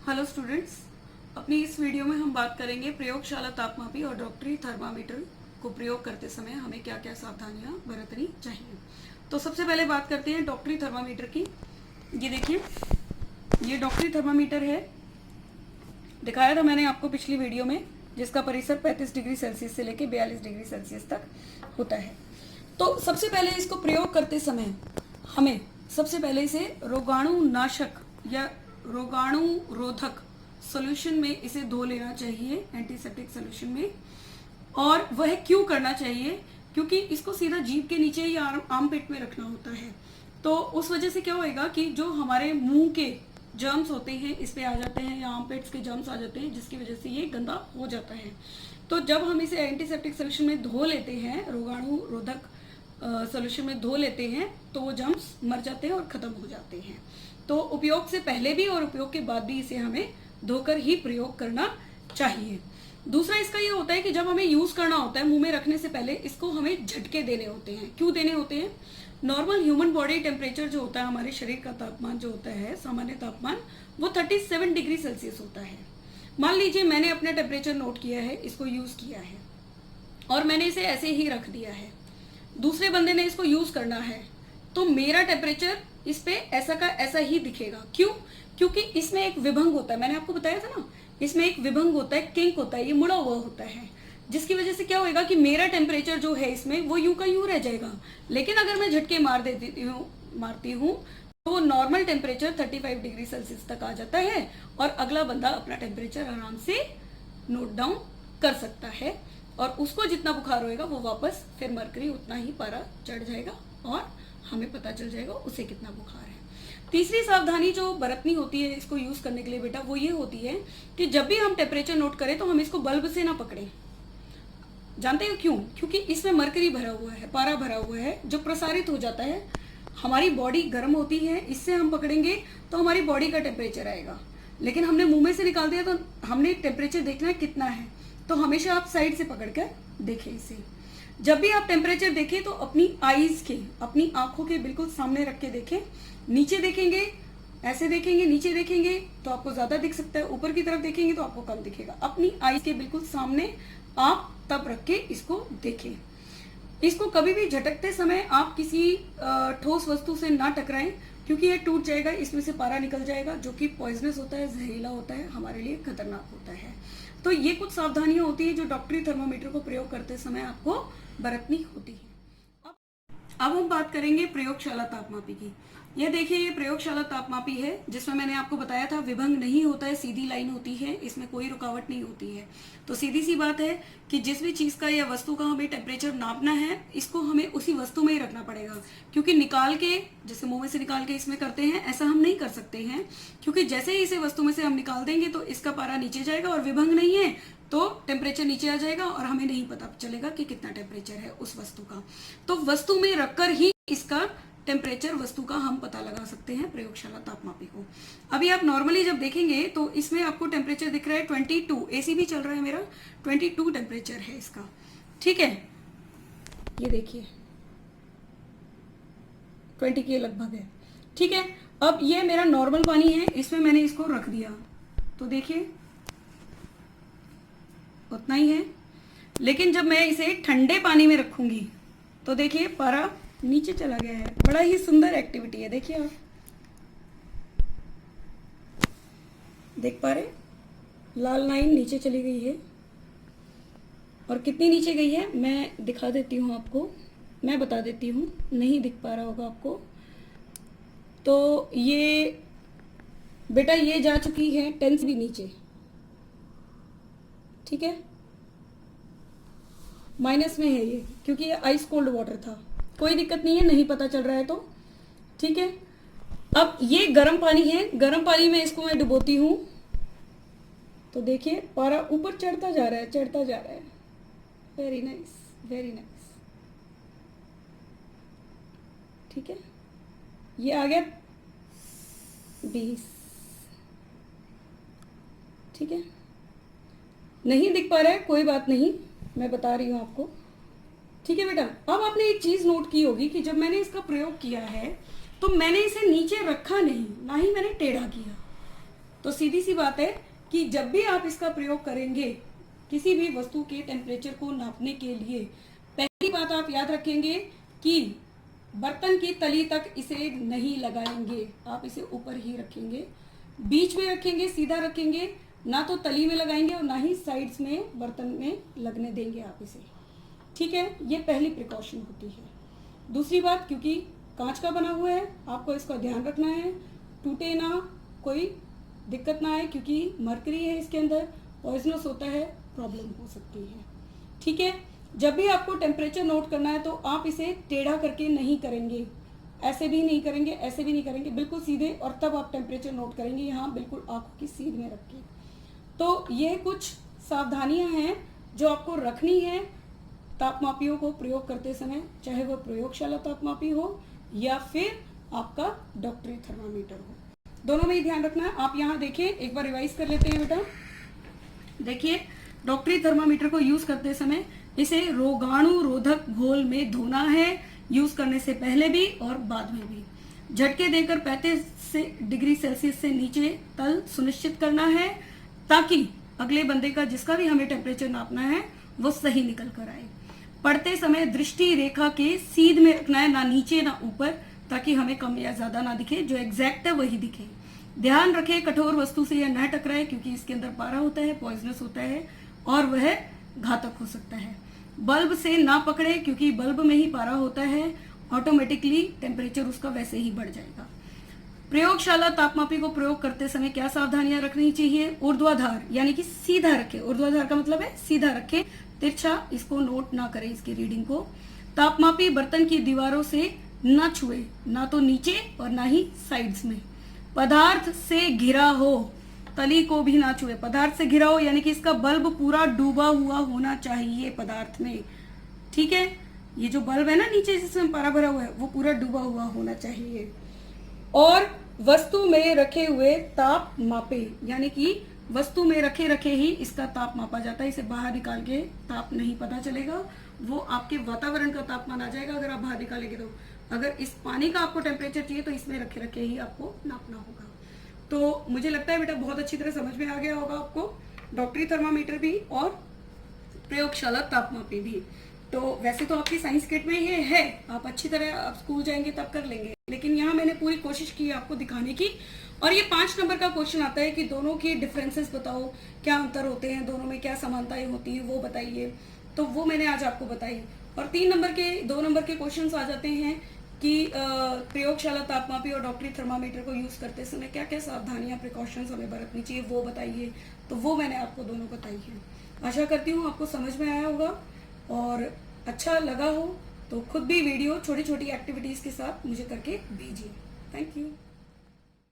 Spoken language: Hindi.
हेलो स्टूडेंट्स, अपनी इस वीडियो में हम बात करेंगे प्रयोगशाला तापमापी और डॉक्टरी थर्मामीटर को प्रयोग करते समय हमें क्या क्या सावधानियां बरतनी चाहिए। तो सबसे पहले बात करते हैं डॉक्टरी थर्मामीटर की। ये देखिए, ये डॉक्टरी थर्मामीटर है, दिखाया था मैंने आपको पिछली वीडियो में, जिसका परिसर 35 डिग्री सेल्सियस से लेकर 42 डिग्री सेल्सियस तक होता है। तो सबसे पहले इसको प्रयोग करते समय हमें सबसे पहले इसे रोगाणु नाशक या रोगाणु रोधक सॉल्यूशन में इसे धो लेना चाहिए, एंटीसेप्टिक सॉल्यूशन में। और वह क्यों करना चाहिए? क्योंकि इसको सीधा जीभ के नीचे या आर्म पेट में रखना होता है। तो उस वजह से क्या होएगा कि जो हमारे मुंह के जर्म्स होते हैं इस पे आ जाते हैं, या आर्म पेट्स के जर्म्स आ जाते हैं, जिसकी वजह से ये गंदा हो जाता है। तो जब हम इसे एंटीसेप्टिक सॉल्यूशन में धो लेते हैं, रोगाणु रोधक सॉल्यूशन में धो लेते हैं, तो वो जर्म्स मर जाते हैं और खत्म हो जाते हैं। तो उपयोग से पहले भी और उपयोग के बाद भी इसे हमें धोकर ही प्रयोग करना चाहिए। दूसरा इसका ये होता है कि जब हमें यूज करना होता है, मुंह में रखने से पहले इसको हमें झटके देने होते हैं। क्यों देने होते हैं? नॉर्मल ह्यूमन बॉडी टेम्परेचर जो होता है, हमारे शरीर का तापमान जो होता है, सामान्य तापमान, वो 37 डिग्री सेल्सियस होता है। मान लीजिए मैंने अपना टेम्परेचर नोट किया है, इसको यूज किया है और मैंने इसे ऐसे ही रख दिया है। दूसरे बंदे ने इसको यूज करना है, तो मेरा टेम्परेचर इस पे ऐसा का ऐसा ही दिखेगा। क्यों? क्योंकि इसमें एक विभंग होता है, मैंने आपको बताया था ना, इसमें एक विभंग होता है, किंक होता है, ये मुड़ा हुआ होता है, जिसकी वजह से क्या होएगा कि मेरा टेम्परेचर जो है इसमें वो यूं का यूं रह जाएगा। लेकिन अगर मैं झटके मारती हूँ तो नॉर्मल टेम्परेचर 35 डिग्री सेल्सियस तक आ जाता है और अगला बंदा अपना टेम्परेचर आराम से नोट डाउन कर सकता है, और उसको जितना बुखार होएगा वो वापस फिर मरकरी उतना ही पारा चढ़ जाएगा और हमें पता चल जाएगा उसे कितना बुखार है। तीसरी सावधानी जो बरतनी होती है इसको यूज करने के लिए बेटा, वो ये होती है कि जब भी हम टेम्परेचर नोट करें तो हम इसको बल्ब से ना पकड़ें। जानते हो क्यों? क्योंकि इसमें मरकरी भरा हुआ है, पारा भरा हुआ है, जो प्रसारित हो जाता है। हमारी बॉडी गर्म होती है, इससे हम पकड़ेंगे तो हमारी बॉडी का टेम्परेचर आएगा। लेकिन हमने मुंह में से निकाल दिया तो हमने टेम्परेचर देखना है कितना है, तो हमेशा आप साइड से पकड़ कर देखें इसे। जब भी आप टेम्परेचर देखें तो अपनी आईज के, अपनी आंखों के बिल्कुल सामने रख के देखें। नीचे देखेंगे, ऐसे देखेंगे, नीचे देखेंगे तो आपको ज्यादा दिख सकता है, ऊपर की तरफ देखेंगे तो आपको कम दिखेगा। अपनी आईज के बिल्कुल सामने आप तब रख के इसको देखें। इसको कभी भी झटकते समय आप किसी ठोस वस्तु से ना टकराएं, क्योंकि ये टूट जाएगा, इसमें से पारा निकल जाएगा, जो कि पॉइजनस होता है, जहरीला होता है, हमारे लिए खतरनाक होता है। तो ये कुछ सावधानियां होती है जो डॉक्टरी थर्मामीटर को प्रयोग करते समय आपको बरतनी होती है। अब हम बात करेंगे प्रयोगशाला तापमापी की। यह देखिए, ये प्रयोगशाला तापमापी है, जिसमें मैंने आपको बताया था विभंग नहीं होता है, सीधी लाइन होती है, इसमें कोई रुकावट नहीं होती है। तो सीधी सी बात है कि जिस भी चीज का या वस्तु का हमें टेम्परेचर नापना है, इसको हमें उसी वस्तु में ही रखना पड़ेगा। क्योंकि निकाल के, जैसे मुंह में से निकाल के इसमें करते हैं, ऐसा हम नहीं कर सकते हैं, क्योंकि जैसे ही इसे वस्तु में से हम निकाल देंगे तो इसका पारा नीचे जाएगा, और विभंग नहीं है तो टेम्परेचर नीचे आ जाएगा और हमें नहीं पता चलेगा कि कितना टेम्परेचर है उस वस्तु का। तो वस्तु में रखकर ही इसका टेम्परेचर वस्तु का हम पता लगा सकते हैं प्रयोगशाला तापमापी को। अभी आप नॉर्मली जब देखेंगे तो इसमें आपको टेम्परेचर दिख रहा है 22, एसी भी चल रहा है मेरा, 22 टेम्परेचर है इसका। ठीक है, ये देखिए 20 के लगभग है। ठीक है, अब ये मेरा नॉर्मल पानी है, इसमें मैंने इसको रख दिया तो देखिए उतना ही है। लेकिन जब मैं इसे ठंडे पानी में रखूंगी तो देखिए पारा नीचे चला गया है। बड़ा ही सुंदर एक्टिविटी है, देखिए आप देख पा रहे, लाल लाइन नीचे चली गई है। और कितनी नीचे गई है मैं दिखा देती हूँ आपको, मैं बता देती हूँ, नहीं दिख पा रहा होगा आपको। तो ये बेटा ये जा चुकी है 10 से भी नीचे। ठीक है, माइनस में है ये, क्योंकि ये आइस कोल्ड वाटर था। कोई दिक्कत नहीं है, नहीं पता चल रहा है तो ठीक है। अब ये गर्म पानी है, गर्म पानी में इसको मैं डुबोती हूं तो देखिए पारा ऊपर चढ़ता जा रहा है, चढ़ता जा रहा है। Very nice, very nice. ठीक है, ये आ गया 20। ठीक है, नहीं दिख पा रहा है, कोई बात नहीं, मैं बता रही हूं आपको। ठीक है बेटा, अब आपने एक चीज नोट की होगी कि जब मैंने इसका प्रयोग किया है तो मैंने इसे नीचे रखा नहीं, ना ही मैंने टेढ़ा किया। तो सीधी सी बात है कि जब भी आप इसका प्रयोग करेंगे किसी भी वस्तु के टेम्परेचर को नापने के लिए, पहली बात आप याद रखेंगे कि बर्तन की तली तक इसे नहीं लगाएंगे, आप इसे ऊपर ही रखेंगे, बीच में रखेंगे, सीधा रखेंगे, ना तो तली में लगाएंगे और ना ही साइड्स में बर्तन में लगने देंगे आप इसे। ठीक है, ये पहली प्रिकॉशन होती है। दूसरी बात, क्योंकि कांच का बना हुआ है, आपको इसका ध्यान रखना है, टूटे ना, कोई दिक्कत ना आए, क्योंकि मरकरी है इसके अंदर, पॉइजनस होता है, प्रॉब्लम हो सकती है। ठीक है, जब भी आपको टेम्परेचर नोट करना है तो आप इसे टेढ़ा करके नहीं करेंगे, ऐसे भी नहीं करेंगे, ऐसे भी नहीं करेंगे, बिल्कुल सीधे, और तब आप टेम्परेचर नोट करेंगे, यहाँ बिल्कुल आंखों की सीध में रख के। तो ये कुछ सावधानियां हैं जो आपको रखनी है तापमापियों को प्रयोग करते समय, चाहे वह प्रयोगशाला तापमापी हो या फिर आपका डॉक्टरी थर्मामीटर हो, दोनों में ही ध्यान रखना है। आप यहाँ देखिए, एक बार रिवाइज कर लेते हैं बेटा। देखिए, डॉक्टरी थर्मामीटर को यूज करते समय इसे रोगाणु रोधक घोल में धोना है, यूज करने से पहले भी और बाद में भी। झटके देकर 35 डिग्री सेल्सियस से नीचे तल सुनिश्चित करना है, ताकि अगले बंदे का जिसका भी हमें टेम्परेचर नापना है वो सही निकल कर आए। पढ़ते समय दृष्टि रेखा के सीध में रखना है, ना नीचे ना ऊपर, ताकि हमें कम या ज्यादा ना दिखे, जो एग्जैक्ट है वही दिखे। ध्यान रखें कठोर वस्तु से यह न टकराए, क्योंकि इसके अंदर पारा होता है, पॉइजनस होता है और वह घातक हो सकता है। बल्ब से ना पकड़े, क्योंकि बल्ब में ही पारा होता है, ऑटोमेटिकली टेम्परेचर उसका वैसे ही बढ़ जाएगा। प्रयोगशाला तापमापी को प्रयोग करते समय क्या सावधानियां रखनी चाहिए? ऊर्ध्वाधर यानी कि सीधा रखें, ऊर्ध्वाधर का मतलब है सीधा रखें, तिरछा इसको नोट ना करें, इसकी रीडिंग को। तापमापी बर्तन की दीवारों से न छुए, ना तो नीचे और ना ही साइड्स में। पदार्थ से घिरा हो, तली को भी ना छुए, पदार्थ से घिरा हो यानी कि इसका बल्ब पूरा डूबा हुआ होना चाहिए पदार्थ में। ठीक है, ये जो बल्ब है ना नीचे जिसमें पारा भरा हुआ है, वो पूरा डूबा हुआ होना चाहिए। और वस्तु में रखे हुए ताप मापे, यानी कि वस्तु में रखे रखे ही इसका ताप मापा जाता है, इसे बाहर निकाल के ताप नहीं पता चलेगा, वो आपके वातावरण का तापमान आ जाएगा अगर आप बाहर निकालेंगे तो। अगर इस पानी का आपको टेम्परेचर चाहिए तो इसमें रखे रखे ही आपको नापना होगा। तो मुझे लगता है बेटा बहुत अच्छी तरह समझ में आ गया होगा आपको, डॉक्टरी थर्मामीटर भी और प्रयोगशाला तापमापी भी। तो वैसे तो आपकी साइंस किट में ये है, आप अच्छी तरह आप स्कूल जाएंगे तब कर लेंगे, लेकिन यहाँ मैंने पूरी कोशिश की आपको दिखाने की। और ये 5 नंबर का क्वेश्चन आता है कि दोनों की डिफरेंसेस बताओ, क्या अंतर होते हैं, दोनों में क्या समानताएं होती है वो बताइए, तो वो मैंने आज आपको बताई। और 2 नंबर के क्वेश्चन आ जाते हैं कि प्रयोगशाला तापमापी और डॉक्टरी थर्मामीटर को यूज करते समय क्या क्या सावधानियां प्रिकॉशंस हमें बरतनी चाहिए वो बताइए, तो वो मैंने आपको दोनों बताई है। आशा करती हूँ आपको समझ में आया होगा और अच्छा लगा हो तो खुद भी वीडियो छोटी छोटी एक्टिविटीज के साथ मुझे करके भेजिए। Thank you.